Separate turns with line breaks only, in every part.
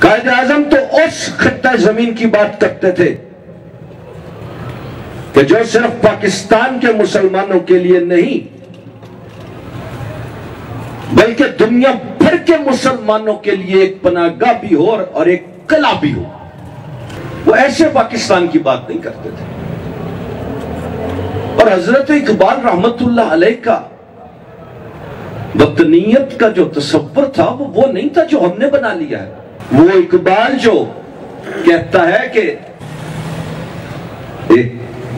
कायदे आजम तो उस खित्ता जमीन की बात करते थे कि जो सिर्फ पाकिस्तान के मुसलमानों के लिए नहीं बल्कि दुनिया भर के मुसलमानों के लिए एक पनाहगाह भी हो और एक किला भी हो। वो ऐसे पाकिस्तान की बात नहीं करते थे। और हजरत इकबाल रहमतुल्लाह अलैह का वतनीयत का जो तसव्वुर था वो नहीं था जो हमने बना लिया है। वो इकबाल जो कहता है कि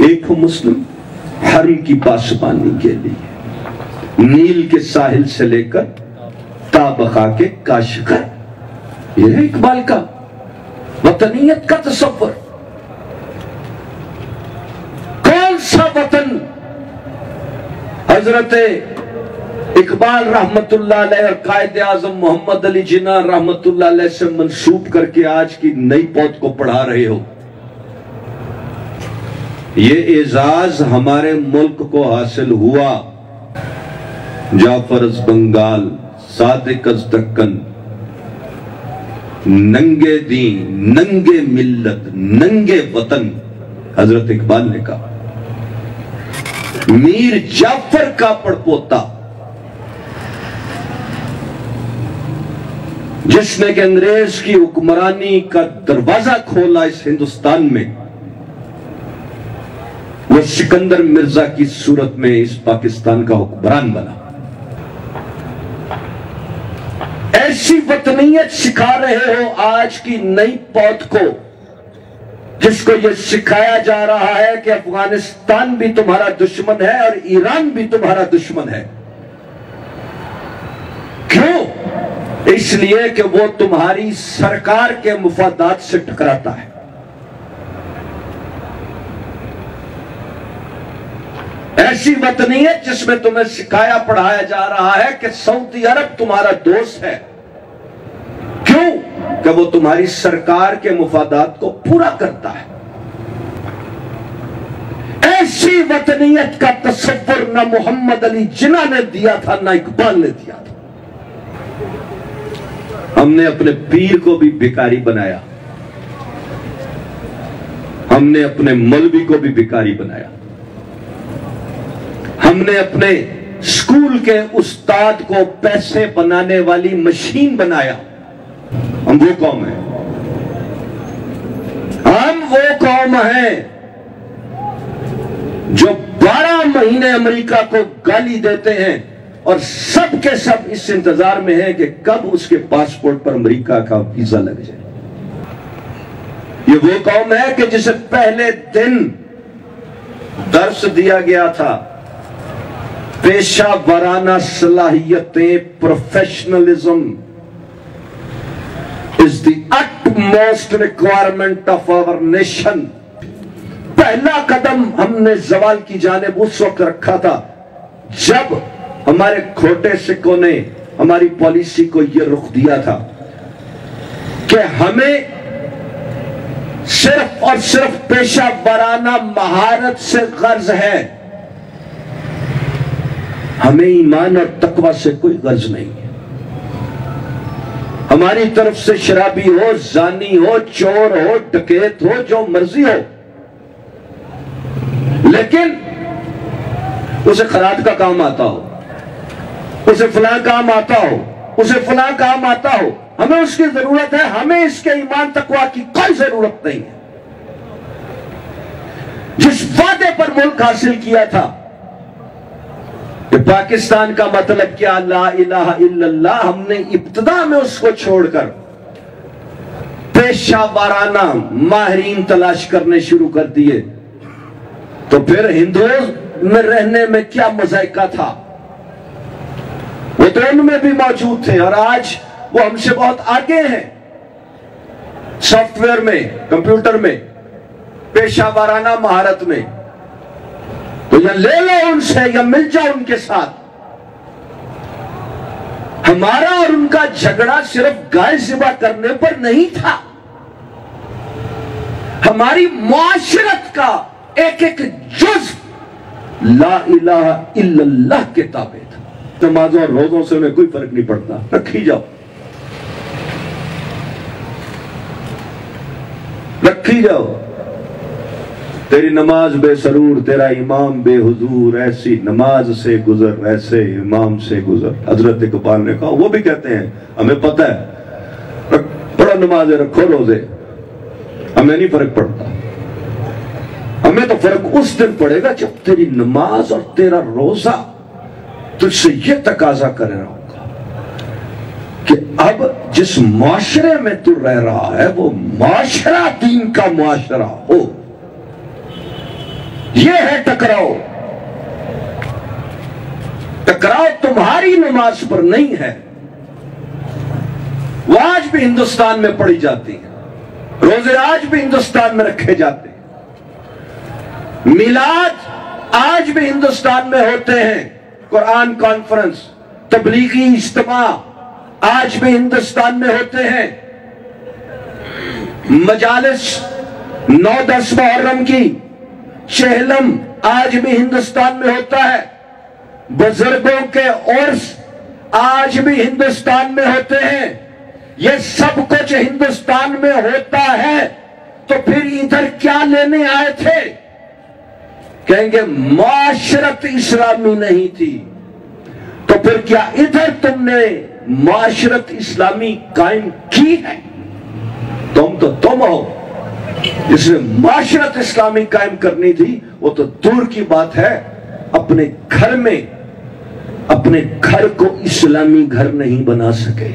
एक मुस्लिम हरम की पासबानी के लिए नील के साहिल से लेकर ताबका के काशिगर, यह है इकबाल का वतनीयत का तसव्वुर। कौन सा वतन हजरत इकबाल रहमतुल्लाह अलैह और कायदे आजम मोहम्मद अली जिन्ना रहमतुल्लाह अलैह से मंसूब करके आज की नई पौध को पढ़ा रहे हो। ये एजाज हमारे मुल्क को हासिल हुआ। जाफर अज बंगाल, सादिक अज दक्कन, नंगे दीन, नंगे मिल्लत, नंगे वतन, हजरत इकबाल ने कहा। मीर जाफर का पड़पोता जिसने कि अंग्रेज की हुक्मरानी का दरवाजा खोला इस हिंदुस्तान में, वो सिकंदर मिर्जा की सूरत में इस पाकिस्तान का हुक्मरान बना। ऐसी वतनीयत सिखा रहे हो आज की नई पौध को, जिसको यह सिखाया जा रहा है कि अफगानिस्तान भी तुम्हारा दुश्मन है और ईरान भी तुम्हारा दुश्मन है। क्यों? इसलिए कि वो तुम्हारी सरकार के मुफादात से टकराता है। ऐसी वतनीयत जिसमें तुम्हें सिखाया पढ़ाया जा रहा है कि सऊदी अरब तुम्हारा दोस्त है। क्यों? कि वो तुम्हारी सरकार के मुफादात को पूरा करता है। ऐसी वतनीयत का तसव्वुर न मोहम्मद अली जिन्ना ने दिया था, न इकबाल ने दिया था। हमने अपने पीर को भी भिखारी बनाया, हमने अपने मौलवी को भी भिखारी बनाया, हमने अपने स्कूल के उस्ताद को पैसे बनाने वाली मशीन बनाया। हम वो कौम है, हम वो कौम है जो 12 महीने अमेरिका को गाली देते हैं और सब के सब इस इंतजार में है कि कब उसके पासपोर्ट पर अमेरिका का वीजा लग जाए। ये वो कौम है कि जिसे पहले दिन दर्स दिया गया था, पेशा वाराना सलाहियतें, professionalism is the utmost requirement of our nation. पहला कदम हमने जवाल की जानिब उस वक्त रखा था जब हमारे खोटे सिक्कों ने हमारी पॉलिसी को यह रुख दिया था कि हमें सिर्फ और सिर्फ पेशा वाराना महारत से गर्ज है, हमें ईमान और तकवा से कोई गर्ज नहीं है। हमारी तरफ से शराबी हो, जानी हो, चोर हो, डकैत हो, जो मर्जी हो, लेकिन उसे खराद का काम आता हो, उसे फलां काम आता हो, उसे फलां काम आता हो, हमें उसकी जरूरत है। हमें इसके ईमान तकवा की कोई जरूरत नहीं है। जिस वादे पर मुल्क हासिल किया था कि पाकिस्तान का मतलब क्या, ला इलाहा इल्लल्लाह, हमने इब्तिदा में उसको छोड़कर पेशा वाराना माहिरीन तलाश करने शुरू कर दिए। तो फिर हिंदुओं में रहने में क्या मज़ायका था? वो तो उनमें भी मौजूद थे और आज वो हमसे बहुत आगे हैं सॉफ्टवेयर में, कंप्यूटर में, पेशा वाराना महारत में। तो या ले लो उनसे या मिल जाओ उनके साथ। हमारा और उनका झगड़ा सिर्फ गाय ज़िबा करने पर नहीं था, हमारी मुआशरत का एक एक जुज़ ला इलाहा इल्लल्लाह के ताबे था। नमाजों और रोजों से उन्हें कोई फर्क नहीं पड़ता, रखी जाओ। रखी जाओ। तेरी नमाज बेसरूर, तेरा इमाम बेहुजूर, ऐसी नमाज से गुजर, ऐसे इमाम से गुजर। हजरत इकबाल ने कहा, वो भी कहते हैं हमें पता है, पढ़ो नमाज, रखो रोजे, हमें नहीं फर्क पड़ता। हमें तो फर्क उस दिन पड़ेगा जब तेरी नमाज और तेरा रोजा तुझसे यह तकाजा कर रहा होगा कि अब जिस माशरे में तू रह रहा है वो माशरा दीन का माशरा हो। यह है टकराव। टकराव तुम्हारी नमाज पर नहीं है, वो आज भी हिंदुस्तान में पढ़ी जाती है, रोजे आज भी हिंदुस्तान में रखे जाते हैं, मिलाद आज भी हिंदुस्तान में होते हैं, कुरान कॉन्फ्रेंस, तबलीगी इज्तिमा आज भी हिंदुस्तान में होते हैं, मजालिस 9-10 मुहर्रम की चहलम आज भी हिंदुस्तान में होता है, बुजुर्गों के उर्स आज भी हिंदुस्तान में होते हैं। ये सब कुछ हिंदुस्तान में होता है तो फिर इधर क्या लेने आए थे? कहेंगे माशरत इस्लामी नहीं थी, तो फिर क्या इधर तुमने माशरत इस्लामी कायम की है? तुम तो तुम हो, जिसने माशरत इस्लामी कायम करनी थी वो तो दूर की बात है, अपने घर में अपने घर को इस्लामी घर नहीं बना सके।